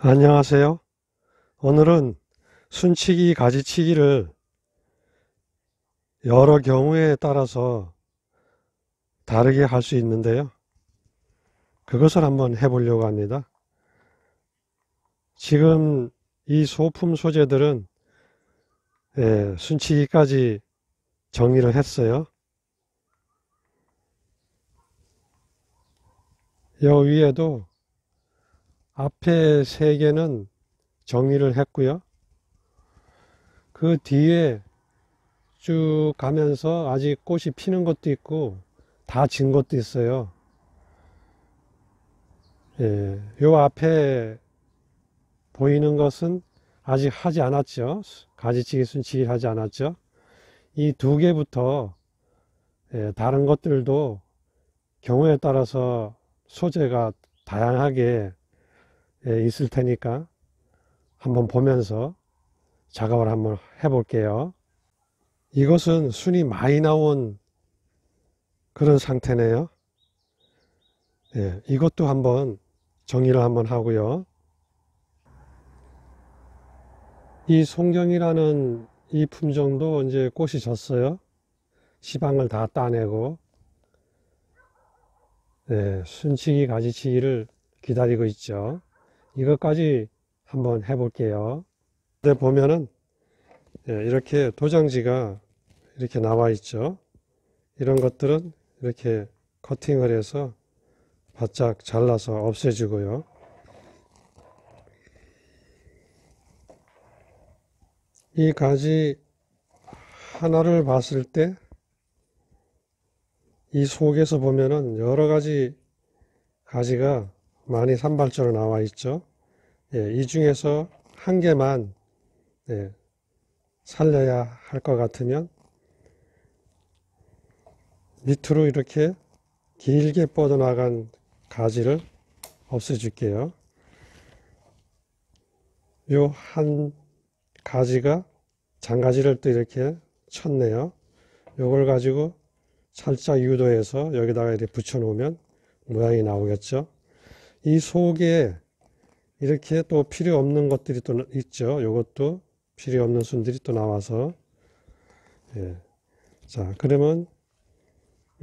안녕하세요. 오늘은 순치기, 가지치기를 여러 경우에 따라서 다르게 할 수 있는데요. 그것을 한번 해보려고 합니다. 지금 이 소품 소재들은 순치기까지 정리를 했어요. 여 위에도 앞에 3개는 정리를 했고요. 그 뒤에 쭉 가면서 아직 꽃이 피는 것도 있고 다 진 것도 있어요. 요 앞에 보이는 것은 아직 하지 않았죠. 가지치기, 순치기 하지 않았죠. 이 2개부터 다른 것들도 경우에 따라서 소재가 다양하게 있을 테니까 한번 보면서 작업을 한번 해볼게요. 이것은 순이 많이 나온 그런 상태네요. 이것도 한번 정리를 한번 하고요. 이 송경이라는 이 품종도 이제 꽃이 졌어요. 시방을 다 따내고 순치기, 가지치기를 기다리고 있죠. 이것까지 한번 해볼게요. 보면은 이렇게 도장지가 이렇게 나와 있죠. 이런 것들은 이렇게 커팅을 해서 바짝 잘라서 없애주고요. 이 가지 하나를 봤을 때 이 속에서 보면은 여러 가지 가지가 많이 산발적으로 나와 있죠. 이 중에서 한 개만 살려야 할 것 같으면 밑으로 이렇게 길게 뻗어나간 가지를 없애줄게요. 요 한 가지가 장가지를 또 이렇게 쳤네요. 요걸 가지고 살짝 유도해서 여기다가 이렇게 붙여 놓으면 모양이 나오겠죠. 이 속에 이렇게 또 필요 없는 것들이 또 있죠. 요것도 필요 없는 순들이 또 나와서 자, 그러면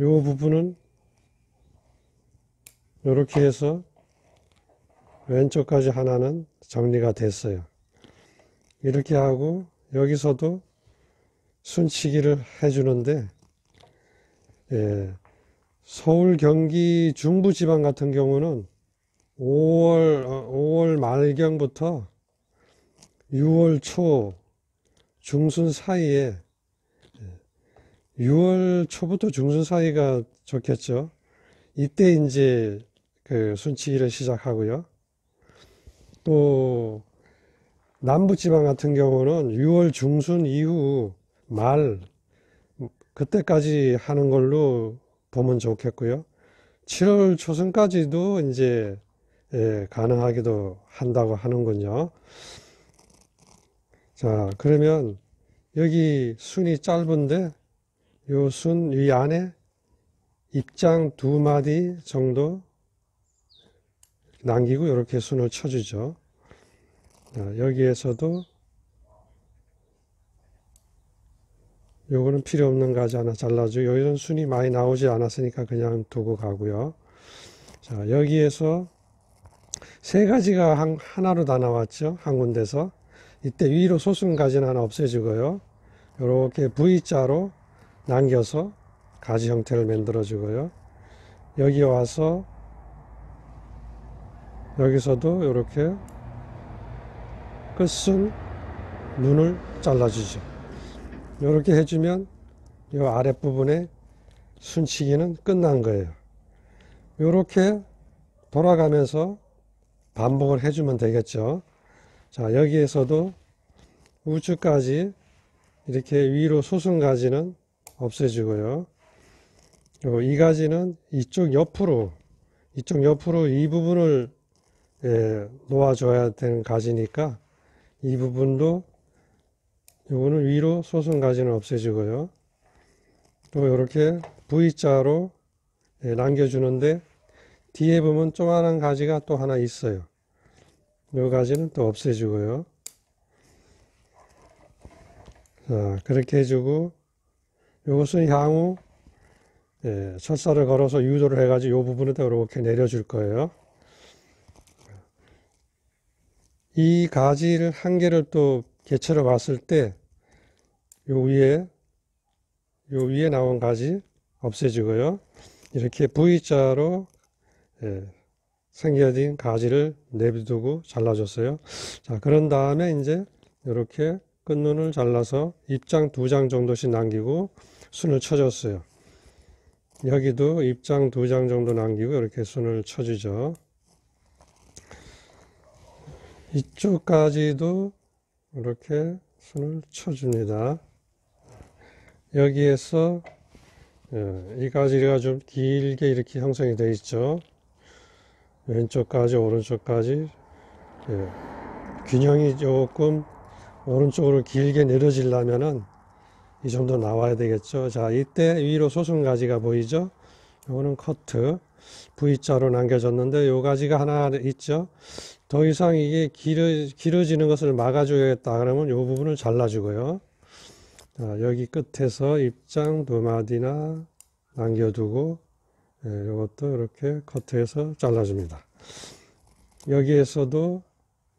요 부분은 이렇게 해서 왼쪽까지 하나는 정리가 됐어요. 이렇게 하고 여기서도 순치기를 해주는데 서울, 경기 중부지방 같은 경우는 5월 말경부터 6월 초 중순 사이에 6월 초부터 중순 사이가 좋겠죠. 이때 이제 그 순치기를 시작하고요. 또 남부지방 같은 경우는 6월 중순 이후 말 그때까지 하는 걸로 보면 좋겠고요. 7월 초순까지도 이제 가능하기도 한다고 하는군요. 자, 그러면 여기 순이 짧은데 요 순 위 안에 입장 2마디 정도 남기고 이렇게 순을 쳐주죠. 자, 여기에서도 요거는 필요 없는 가지 하나 잘라주고 여기는 순이 많이 나오지 않았으니까 그냥 두고 가고요. 자, 여기에서 3가지가 하나로 다 나왔죠. 한 군데서. 이때 위로 소순 가지는 하나 없애주고요. 이렇게 V자로 남겨서 가지 형태를 만들어 주고요. 여기 와서 여기서도 이렇게 끝순 눈을 잘라주죠. 이렇게 해주면 이 아랫부분에 순치기는 끝난 거예요. 이렇게 돌아가면서 반복을 해주면 되겠죠. 자, 여기에서도 우측까지 이렇게 위로 소순가지는 없애주고요. 이 가지는 이쪽 옆으로 이 부분을 놓아줘야 되는 가지니까 이 부분도 요거는 위로 소순가지는 없애주고요. 또 이렇게 V자로 남겨주는데 뒤에 보면 조그만한 가지가 또 하나 있어요. 요 가지는 또 없애주고요. 자, 그렇게 해주고, 요것은 향후, 철사를 걸어서 유도를 해가지고 요 부분에다 이렇게 내려줄 거예요. 이 가지를 한 개를 또 개체로 봤을 때, 요 위에 나온 가지 없애주고요. 이렇게 V자로, 생겨진 가지를 내비두고 잘라줬어요. 자, 그런 다음에 이제 이렇게 끝눈을 잘라서 입장 2장 정도씩 남기고 순을 쳐줬어요. 여기도 입장 2장 정도 남기고 이렇게 순을 쳐주죠. 이쪽까지도 이렇게 순을 쳐줍니다. 여기에서 이 가지가 좀 길게 이렇게 형성이 되어 있죠. 왼쪽까지 오른쪽까지 균형이 조금 오른쪽으로 길게 내려지려면은 이 정도 나와야 되겠죠. 자, 이때 위로 솟은 가지가 보이죠? 요거는 커트 V자로 남겨졌는데 요 가지가 하나 있죠. 더 이상 이게 길어지는 것을 막아줘야겠다 그러면 요 부분을 잘라주고요. 자, 여기 끝에서 입장 2마디나 남겨두고 이것도 이렇게 커트해서 잘라줍니다. 여기에서도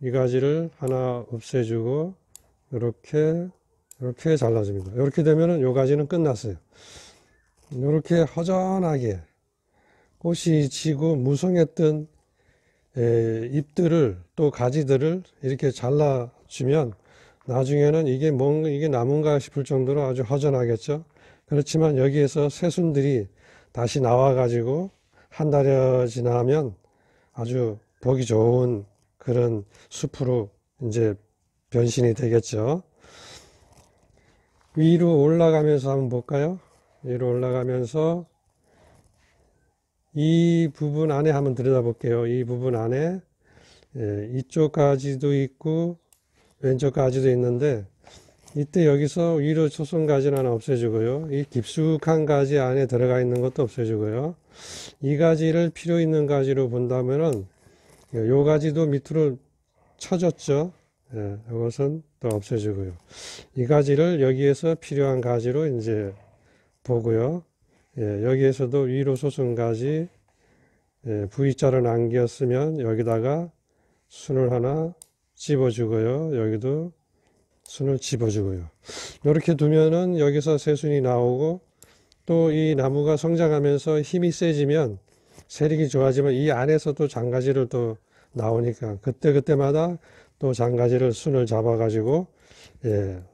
이 가지를 하나 없애주고 이렇게 잘라줍니다. 이렇게 되면은 요 가지는 끝났어요. 이렇게 허전하게 꽃이 지고 무성했던 잎들을 또 가지들을 이렇게 잘라주면 나중에는 이게 나무인가 싶을 정도로 아주 허전하겠죠. 그렇지만 여기에서 새순들이 다시 나와가지고 한 달여 지나면 아주 보기 좋은 그런 숲으로 이제 변신이 되겠죠. 위로 올라가면서 한번 볼까요? 위로 올라가면서 이 부분 안에 한번 들여다볼게요. 이 부분 안에 이쪽 가지도 있고 왼쪽 가지도 있는데 이때 여기서 위로 초선 가지는 하나 없애주고요. 이 깊숙한 가지 안에 들어가 있는 것도 없애주고요. 이 가지를 필요 있는 가지로 본다면은 요 가지도 밑으로 쳐졌죠. 이것은 또 없애주고요. 이 가지를 여기에서 필요한 가지로 이제 보고요. 여기에서도 위로 솟은 가지 V자로 남겼으면 여기다가 순을 하나 집어주고요. 여기도 순을 집어주고요. 이렇게 두면은 여기서 새순이 나오고 또 이 나무가 성장하면서 힘이 세지면 세력이 좋아지면 이 안에서도 장가지를 또 나오니까 그때마다 또 장가지를 순을 잡아가지고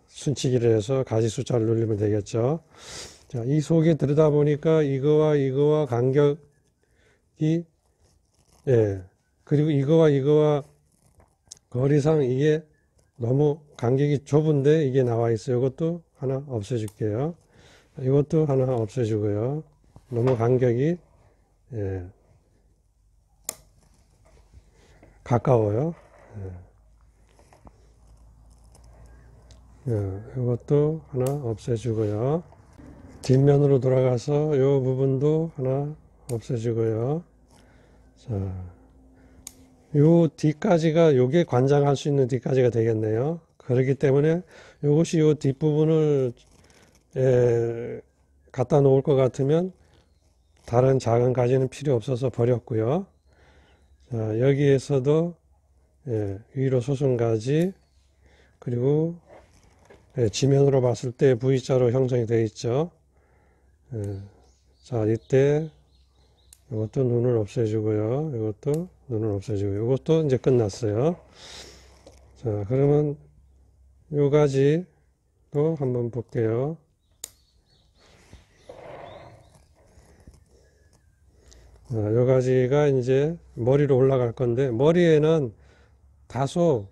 순치기를 해서 가지 숫자를 누르면 되겠죠. 자, 이 속에 들여다 보니까 이거와 간격이 그리고 이거와 거리상 이게 너무 간격이 좁은데 이게 나와 있어요. 이것도 하나 없애줄게요. 이것도 하나 없애주고요. 너무 간격이 가까워요. 이것도 하나 없애주고요. 뒷면으로 돌아가서 이 부분도 하나 없애주고요. 자, 요 뒤까지가 요게 관장할 수 있는 뒤까지가 되겠네요. 그렇기 때문에 요것이 요 뒷부분을 갖다 놓을 것 같으면 다른 작은 가지는 필요 없어서 버렸고요. 자, 여기에서도 위로 솟은 가지 그리고 지면으로 봤을 때 V자로 형성이 되어 있죠. 자, 이때 이것도 눈을 없애주고요. 이것도 눈을 없애주고요. 이것도 이제 끝났어요. 자, 그러면 요 가지도 한번 볼게요. 자, 요 가지가 이제 머리로 올라갈 건데 머리에는 다소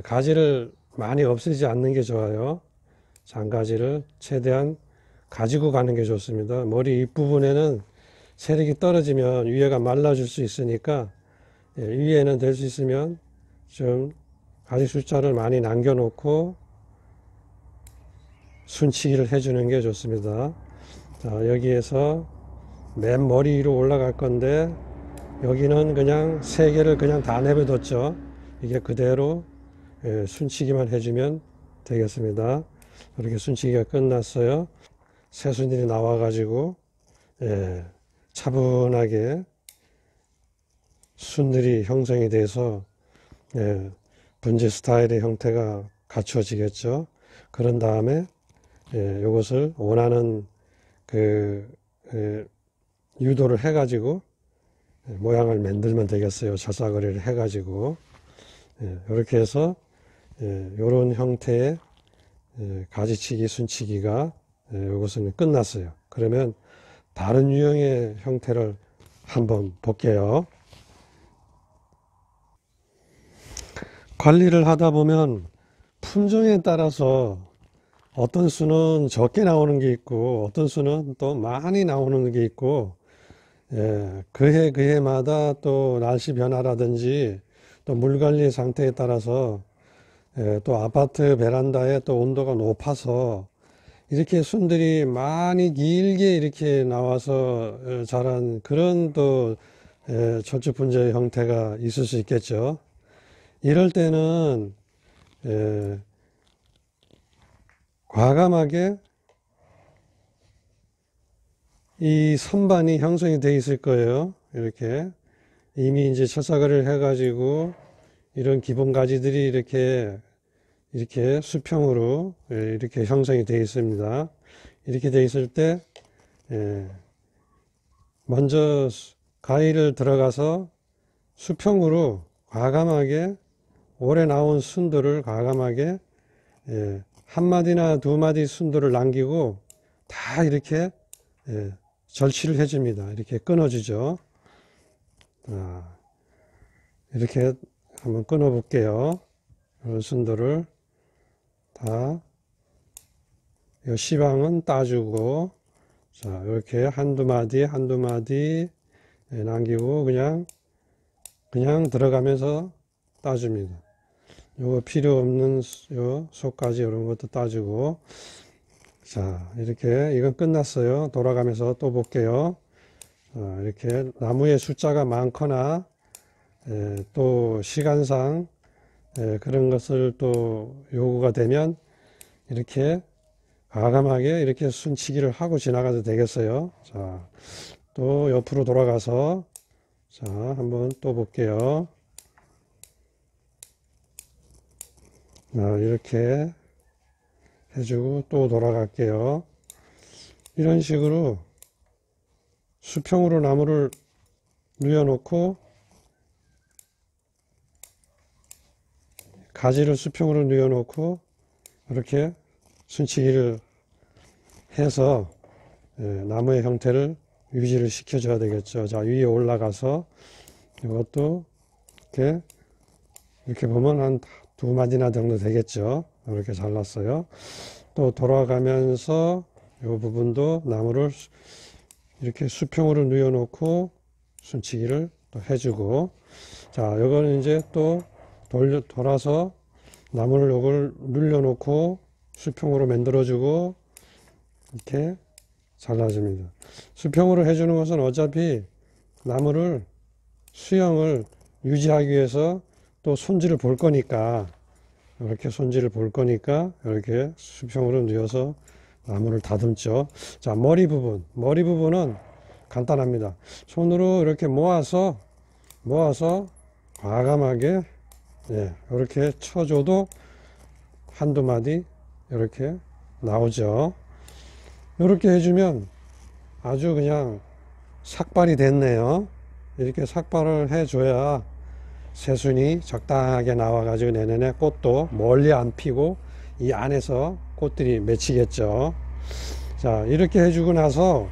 가지를 많이 없애지 않는 게 좋아요. 장가지를 최대한 가지고 가는 게 좋습니다. 머리 윗부분에는 세력이 떨어지면 위에가 말라줄 수 있으니까 위에는 될 수 있으면 좀 가지 숫자를 많이 남겨놓고 순치기를 해주는 게 좋습니다. 자, 여기에서 맨 머리 위로 올라갈 건데 여기는 그냥 세 개를 그냥 다 내버려뒀죠. 이게 그대로 순치기만 해주면 되겠습니다. 이렇게 순치기가 끝났어요. 새순들이 나와가지고 차분하게 순들이 형성이 돼서 분지 스타일의 형태가 갖추어지겠죠. 그런 다음에 이것을 원하는 그 유도를 해가지고 모양을 만들면 되겠어요. 자사거리를 해가지고 이렇게 해서 이런 형태의 가지치기, 순치기가 이것은 끝났어요. 그러면 다른 유형의 형태를 한번 볼게요. 관리를 하다 보면 품종에 따라서 어떤 수는 적게 나오는 게 있고 어떤 수는 또 많이 나오는 게 있고 그해 그해마다 또 날씨 변화라든지 또 물 관리 상태에 따라서 또 아파트 베란다에 또 온도가 높아서 이렇게 순들이 많이 길게 이렇게 나와서 자란 그런 또 철쭉분재 형태가 있을 수 있겠죠. 이럴 때는 과감하게 이 선반이 형성이 되어 있을 거예요. 이렇게 이미 이제 철사거리를 해가지고 이런 기본 가지들이 이렇게 수평으로 이렇게 형성이 되어 있습니다. 이렇게 되어 있을 때 먼저 가위를 들어가서 수평으로 과감하게 올해 나온 순들을 과감하게 한 마디나 두 마디 순들을 남기고 다 이렇게 절취를 해줍니다. 이렇게 끊어주죠. 이렇게 한번 끊어 볼게요. 순들을 다 이 시방은 따주고 자 이렇게 한두 마디 남기고 그냥 들어가면서 따줍니다. 요거 필요 없는 요 속까지 이런 것도 따주고 자 이렇게 이건 끝났어요. 돌아가면서 또 볼게요. 이렇게 나무의 숫자가 많거나 또 시간상 그런 것을 또 요구가 되면 이렇게 과감하게 이렇게 순치기를 하고 지나가도 되겠어요. 자, 또 옆으로 돌아가서 자 한번 또 볼게요. 이렇게 해주고 또 돌아갈게요. 이런 식으로 수평으로 나무를 누워놓고 가지를 수평으로 누워놓고 이렇게 순치기를 해서 나무의 형태를 유지를 시켜줘야 되겠죠. 자 위에 올라가서 이것도 이렇게 보면 한 두 마디나 정도 되겠죠. 이렇게 잘랐어요. 또 돌아가면서 이 부분도 나무를 이렇게 수평으로 누워놓고 순치기를 또 해주고 자 이거는 이제 또 돌아서 나무를 요걸 눌려놓고 수평으로 만들어주고 이렇게 잘라줍니다. 수평으로 해주는 것은 어차피 나무를 수형을 유지하기 위해서 또 손질을 볼 거니까 이렇게 손질을 볼 거니까 이렇게 수평으로 누워서 나무를 다듬죠. 자 머리 부분은 간단합니다. 손으로 이렇게 모아서 과감하게 이렇게 쳐줘도 한두 마디 이렇게 나오죠. 이렇게 해주면 아주 그냥 삭발이 됐네요. 이렇게 삭발을 해줘야 새순이 적당하게 나와가지고 내년에 꽃도 멀리 안 피고 이 안에서 꽃들이 맺히겠죠. 자 이렇게 해주고 나서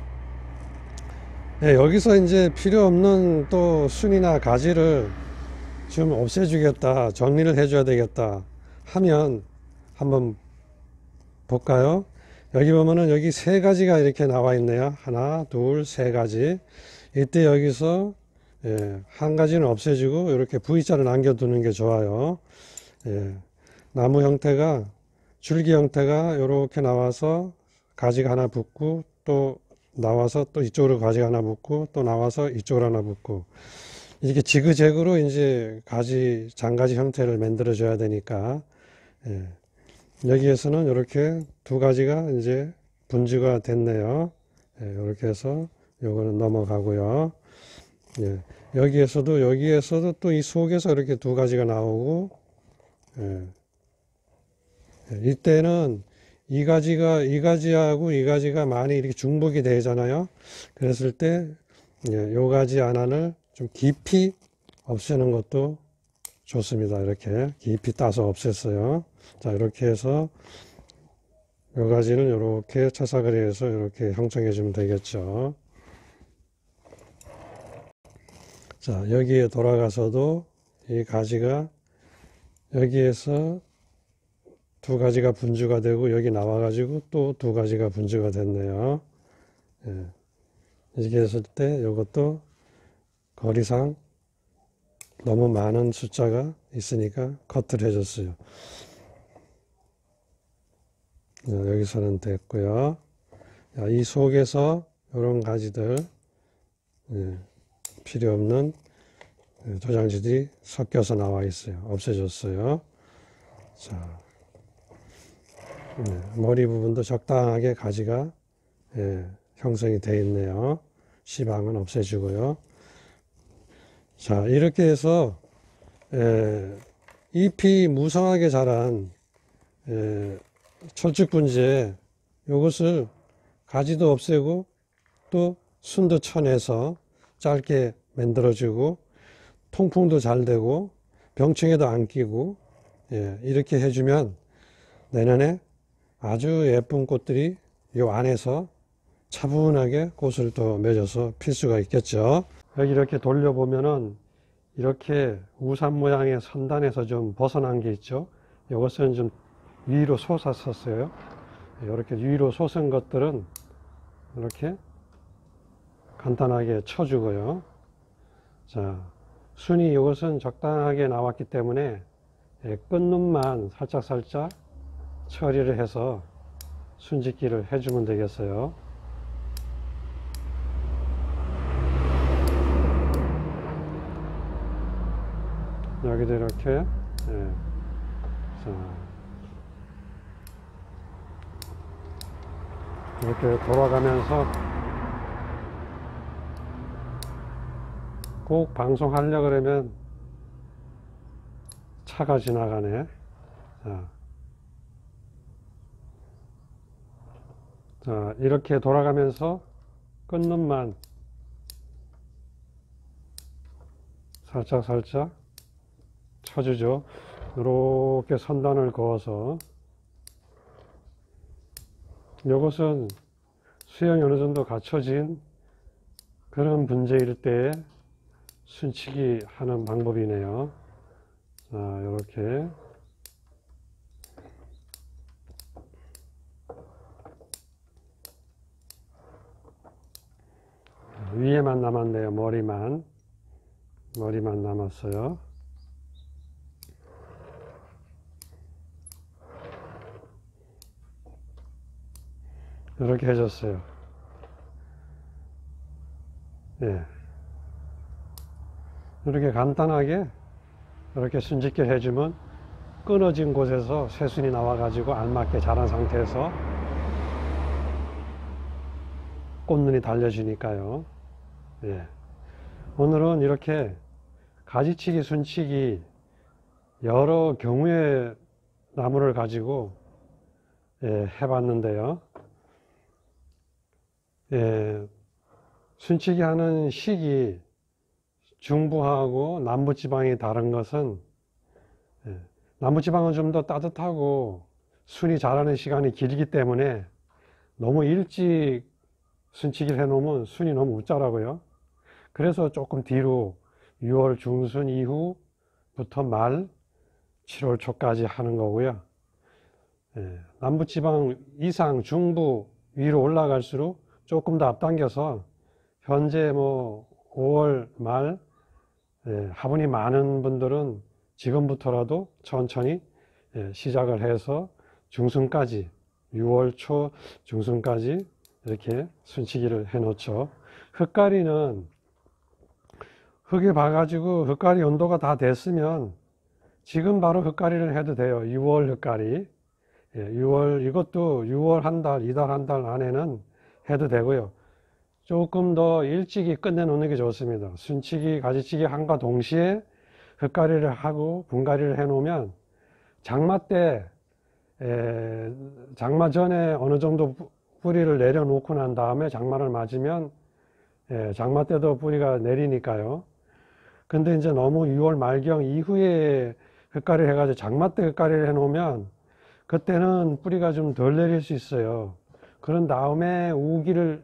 여기서 이제 필요 없는 또 순이나 가지를 좀 없애주겠다, 정리를 해줘야 되겠다 하면 한번 볼까요? 여기 보면은 여기 세 가지가 이렇게 나와 있네요. 하나, 둘, 세 가지. 이때 여기서 한 가지는 없애주고 이렇게 V자를 남겨두는 게 좋아요. 나무 형태가 줄기 형태가 이렇게 나와서 가지가 하나 붙고 또 나와서 또 이쪽으로 가지가 하나 붙고 또 나와서 이쪽으로 하나 붙고 이게 지그재그로 이제 가지, 장가지 형태를 만들어 줘야 되니까, 예. 여기에서는 이렇게 두 가지가 이제 분주가 됐네요. 예, 이렇게 해서 요거는 넘어가고요. 예, 여기에서도 또 이 속에서 이렇게 두 가지가 나오고, 예, 이때는 이 가지하고 이 가지가 많이 이렇게 중복이 되잖아요. 그랬을 때, 예, 요 가지 하나를 좀 깊이 없애는 것도 좋습니다. 이렇게 깊이 따서 없앴어요. 자, 이렇게 해서 요 가지는 이렇게 차사거리 해서 이렇게 형성해 주면 되겠죠. 자, 여기에 돌아가서도 이 가지가 여기에서 두 가지가 분주가 되고 여기 나와가지고 또 두 가지가 분주가 됐네요. 예. 이렇게 했을 때 이것도 거리상 너무 많은 숫자가 있으니까 커트를 해줬어요. 여기서는 됐고요. 이 속에서 이런 가지들, 예, 필요 없는 도장지들이 섞여서 나와 있어요. 없애줬어요. 자, 머리 부분도 적당하게 가지가, 예, 형성이 되어 있네요. 시방은 없애주고요. 자, 이렇게 해서 잎이 무성하게 자란 철쭉분재, 이것을 가지도 없애고 또 순도 쳐내서 짧게 만들어주고 통풍도 잘 되고 병충해도 안 끼고, 예, 이렇게 해주면 내년에 아주 예쁜 꽃들이 이 안에서 차분하게 꽃을 또 맺어서 필 수가 있겠죠. 여기 이렇게 돌려보면은 이렇게 우산 모양의 선단에서 좀 벗어난 게 있죠. 이것은 좀 위로 솟았었어요. 이렇게 위로 솟은 것들은 이렇게 간단하게 쳐주고요. 자, 순이 이것은 적당하게 나왔기 때문에 끝눈만 살짝살짝 처리를 해서 순짓기를 해주면 되겠어요. 여기도 이렇게, 예. 자, 이렇게 돌아가면서 꼭 방송하려고 그러면 차가 지나가네. 자, 이렇게 돌아가면서 끝눈만 살짝살짝 쳐주죠. 이렇게 선단을 그어서. 이것은 수영이 어느 정도 갖춰진 그런 분재일 때 순치기 하는 방법이네요. 자, 이렇게. 위에만 남았네요. 머리만 남았어요. 이렇게 해줬어요. 예. 이렇게 간단하게 이렇게 순짓기 해주면 끊어진 곳에서 새순이 나와가지고 알맞게 자란 상태에서 꽃눈이 달려주니까요. 예. 오늘은 이렇게 가지치기, 순치기 여러 경우의 나무를 가지고, 예, 해봤는데요. 예, 순치기 하는 시기, 중부하고 남부지방이 다른 것은, 예, 남부지방은 좀 더 따뜻하고 순이 자라는 시간이 길기 때문에 너무 일찍 순치기를 해놓으면 순이 너무 웃자라고요. 그래서 조금 뒤로 6월 중순 이후부터 말 7월 초까지 하는 거고요. 예, 남부지방 이상 중부 위로 올라갈수록 조금 더 앞당겨서 현재 뭐 5월 말, 예, 화분이 많은 분들은 지금부터라도 천천히, 예, 시작을 해서 중순까지 6월 초 중순까지 이렇게 순치기를 해 놓죠. 흙가리는 흙에 봐가지고 흙가리 온도가 다 됐으면 지금 바로 흙가리를 해도 돼요. 6월 흙가리. 6월, 이것도 6월 한 달, 이달 한 달 안에는 해도 되고요. 조금 더 일찍이 끝내놓는 게 좋습니다. 순치기, 가지치기 한과 동시에 흙가리를 하고 분가리를 해놓으면 장마 때, 장마 전에 어느 정도 뿌리를 내려놓고 난 다음에 장마를 맞으면 장마 때도 뿌리가 내리니까요. 근데 이제 너무 6월 말경 이후에 흙가리를 해가지고 장마 때 흙가리를 해놓으면 그때는 뿌리가 좀 덜 내릴 수 있어요. 그런 다음에 우기를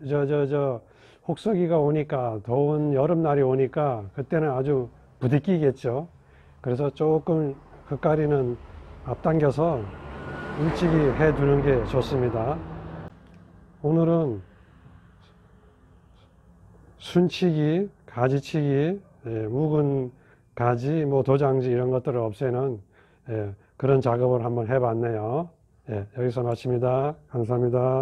혹서기가 오니까 더운 여름날이 오니까 그때는 아주 부딪히겠죠. 그래서 조금 흙가리는 앞당겨서 일찍이 해두는 게 좋습니다. 오늘은 순치기, 가지치기, 묵은 가지, 도장지 이런 것들을 없애는 그런 작업을 한번 해봤네요. 여기서 마칩니다. 감사합니다.